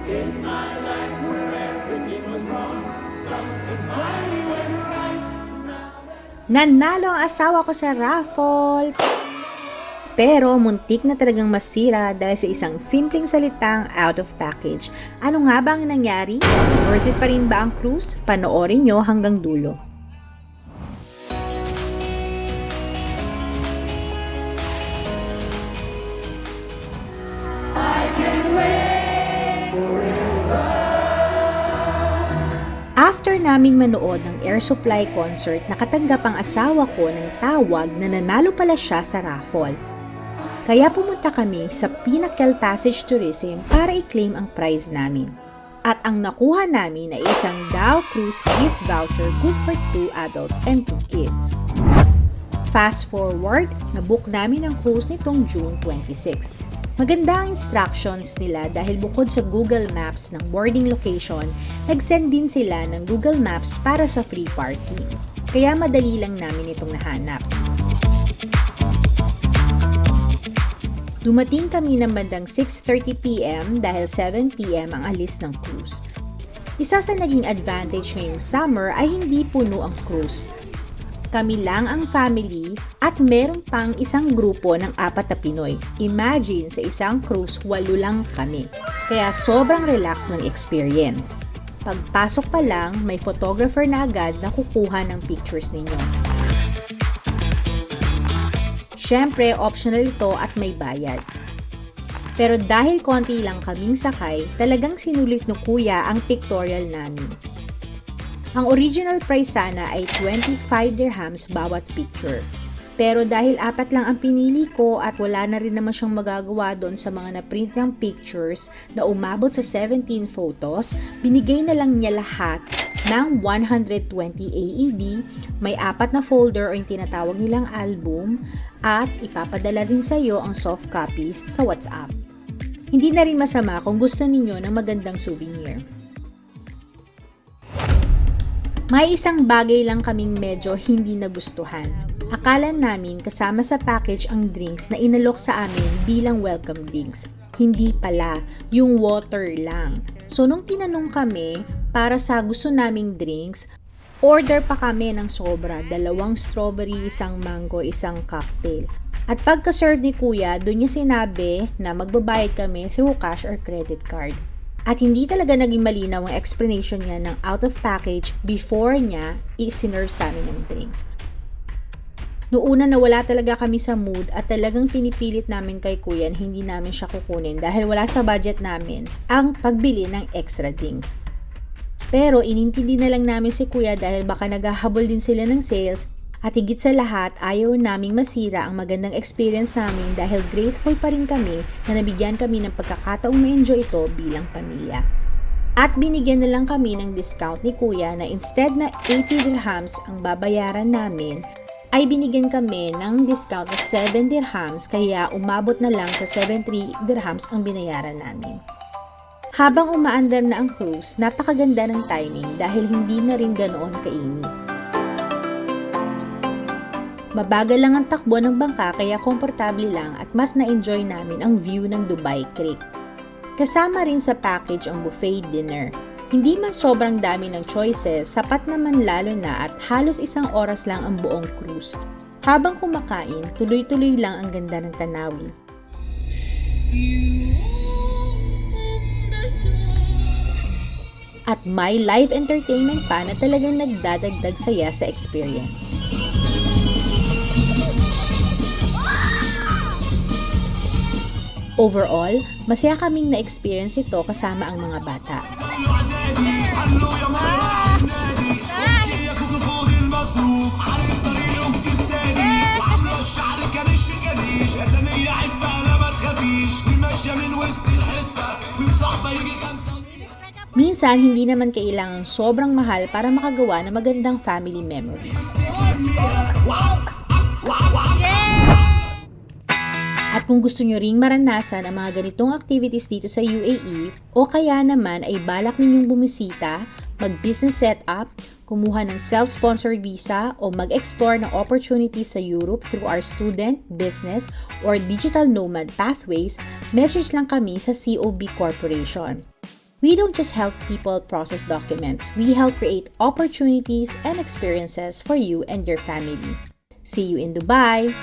In my life where everything was wrong, something finally went right. Nanalo ang asawa ko sa raffle! Pero muntik na talagang masira dahil sa isang simpleng salitang out of package. Ano nga ba ang nangyari? Worth it pa rin ba ang cruise? Panoorin nyo hanggang dulo. After naming manood ng Air Supply concert, nakatanggap ang asawa ko ng tawag na nanalo pala siya sa raffle. Kaya pumunta kami sa Pinnacle Passage Tourism para i-claim ang prize namin. At ang nakuha namin ay isang Dow Cruise gift voucher good for 2 adults and 2 kids. Fast forward, nabook namin ang cruise nitong June 26. Maganda ang instructions nila dahil bukod sa Google Maps ng boarding location, nag-send din sila ng Google Maps para sa free parking. Kaya madali lang namin itong nahanap. Dumating kami ng bandang 6:30 p.m. dahil 7 p.m. ang alis ng cruise. Isa sa naging advantage ngayong summer ay hindi puno ang cruise. Kami lang ang family at meron pang isang grupo ng 4 na Pinoy. Imagine sa isang cruise, 8 lang kami. Kaya sobrang relax ng experience. Pagpasok pa lang, may photographer na agad na kukuha ng pictures ninyo. Syempre, optional ito at may bayad. Pero dahil konti lang kaming sakay, talagang sinulit ni Kuya ang pictorial namin. Ang original price sana ay 25 dirhams bawat picture. Pero dahil 4 lang ang pinili ko at wala na rin naman siyang magagawa doon sa mga na-print niyang pictures na umabot sa 17 photos, binigay na lang niya lahat ng 120 AED, may 4 na folder o yung tinatawag nilang album, at ipapadala rin sa iyo ang soft copies sa WhatsApp. Hindi na rin masama kung gusto ninyo ng magandang souvenir. May isang bagay lang kaming medyo hindi nagustuhan. Akala namin kasama sa package ang drinks na inalok sa amin bilang welcome drinks. Hindi pala, yung water lang. So nung tinanong kami para sa gusto naming drinks, order pa kami ng sobra, 2 strawberry, 1 mango, 1 cocktail. At pagka-serve ni Kuya, doon niya sinabi na magbabayad kami through cash or credit card. At hindi talaga naging malinaw ang explanation niya ng out of package before niya i-serve sa amin ng drinks. Noong una nawala talaga kami sa mood at talagang pinipilit namin kay Kuya na hindi namin siya kukunin dahil wala sa budget namin ang pagbili ng extra drinks. Pero inintindi na lang namin si Kuya dahil baka naghahabol din sila ng sales at higit sa lahat ayaw naming masira ang magandang experience namin dahil grateful pa rin kami na nabigyan kami ng pagkakataong ma-enjoy ito bilang pamilya. At binigyan na lang kami ng discount ni Kuya na instead na 80 dirhams ang babayaran namin, ay binigyan kami ng discount na 7 dirhams kaya umabot na lang sa 73 dirhams ang binayaran namin. Habang umaandar na ang cruise, napakaganda ng timing dahil hindi na rin ganoon kainit. Mabagal lang ang takbo ng bangka kaya komportable lang at mas na-enjoy namin ang view ng Dubai Creek. Kasama rin sa package ang buffet dinner. Hindi man sobrang dami ng choices, sapat naman lalo na at halos 1 oras lang ang buong cruise. Habang kumakain, tuloy-tuloy lang ang ganda ng tanawin. At may live entertainment pa na talagang nagdadagdag saya sa experience. Overall, masaya kaming na-experience ito kasama ang mga bata. Minsan, hindi naman kailangang sobrang mahal para makagawa ng magandang family memories. At kung gusto nyo ring maranasan ang mga ganitong activities dito sa UAE o kaya naman ay balak ninyong bumisita, mag-business setup, kumuha ng self-sponsored visa o mag-explore ng opportunities sa Europe through our student, business, or digital nomad pathways, message lang kami sa COB Corporation. We don't just help people process documents, we help create opportunities and experiences for you and your family. See you in Dubai!